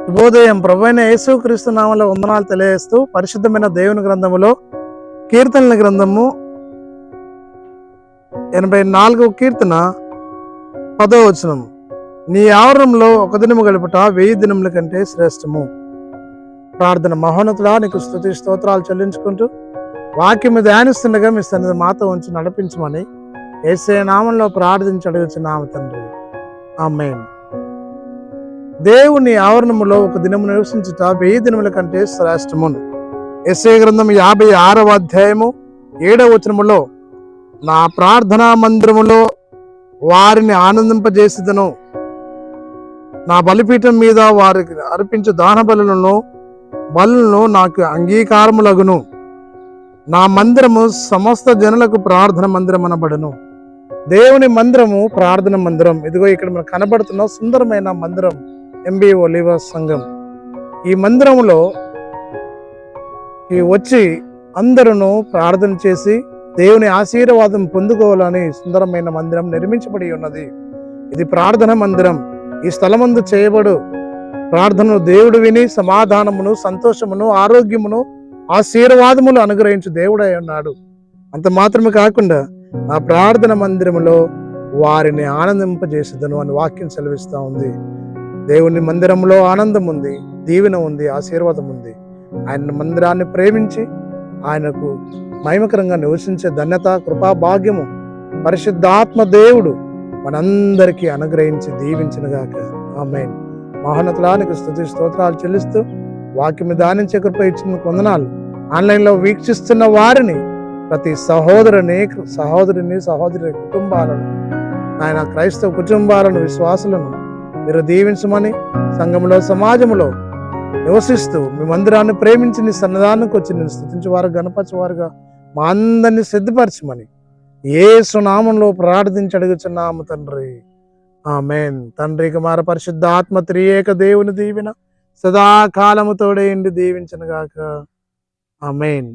శుభోదయం. ప్రభువైన యేసుక్రీస్తు నామములో వందనాలు తెలియజేస్తూ పరిశుద్ధమైన దేవుని గ్రంథములో కీర్తనల గ్రంథము 84వ కీర్తన 10వ వచనం. నీ ఆవరణంలో ఒక దినము గడుపుట 1000 దినముల కంటే శ్రేష్టము. ప్రార్థన. మహోన్నతుడా, నీకు స్తుతి స్తోత్రాలు చెల్లించుకుంటూ వాక్యము ధ్యానిస్తుండగా మీ సన్నిధి మాతో ఉంచి నడిపించమని యేసయ్య నామంలో ప్రార్థించి అడుగుచున్నాము తండ్రి. ఆమేన్. దేవుని ఆవరణములో ఒక దినము నివసించుట 1000 దినముల కంటే శ్రేష్టమును. యెషయా గ్రంథం 56వ అధ్యాయము 7వ వచనములో, నా ప్రార్థనా మందిరములో వారిని ఆనందింపజేసిదను, నా బలిపీఠం మీద వారికి అర్పించు దాన బలులను నాకు అంగీకారములగును, నా మందిరము సమస్త జనులకు ప్రార్థన మందిరం అనబడును. దేవుని మందిరము ప్రార్థన మందిరం. ఇదిగో ఇక్కడ మనకు కనబడుతున్న సుందరమైన మందిరం ఎంబీ ఒలివ సంఘం. ఈ మందిరములో వచ్చి అందరూ ప్రార్థన చేసి దేవుని ఆశీర్వాదం పొందుకోవాలని సుందరమైన మందిరం నిర్మించబడి ఉన్నది. ఇది ప్రార్థన మందిరం. ఈ స్థలమందు చేయబడు ప్రార్థనను దేవుడు విని సమాధానమును, సంతోషమును, ఆరోగ్యమును, ఆశీర్వాదములు అనుగ్రహించు దేవుడై ఉన్నాడు. అంత మాత్రమే కాకుండా ఆ ప్రార్థన మందిరములో వారిని ఆనందింపజేసేదను అని వాక్యం సెలవిస్తూ ఉంది. దేవుని మందిరంలో ఆనందం ఉంది, దీవెన ఉంది, ఆశీర్వాదం ఉంది. ఆయన మందిరాన్ని ప్రేమించి ఆయనకు మహిమకరంగా నివసించే ధన్యత, కృపా భాగ్యము పరిశుద్ధాత్మ దేవుడు మనందరికీ అనుగ్రహించి దీవించినగాక. ఆమేన్. మహోన్నతులానికి స్తుతి స్తోత్రాలు చెల్లిస్తూ వాక్యము ధ్యానించే కృప ఇచ్చిన వందనాలు. ఆన్లైన్లో వీక్షిస్తున్న వారిని, ప్రతి సహోదరుని కుటుంబాలను, ఆయన క్రైస్తవ కుటుంబాలను, విశ్వాసులను మీరు దీవించమని, సంఘంలో సమాజంలో నివసిస్తూ మీ మందిరాన్ని ప్రేమించి నీ సన్నిధానానికి వచ్చి నేను స్తుతించేవారు, గణపరిచేవారుగా మా అందరినీ సిద్ధపరచమని యేసు నామములో ప్రార్థించి అడుగుచున్నాము తండ్రి. ఆమేన్. తండ్రి, కుమార, పరిశుద్ధ ఆత్మ త్రియేక దేవుని దీవెన సదాకాలము తోడేండి దీవించనుగాక. ఆమేన్.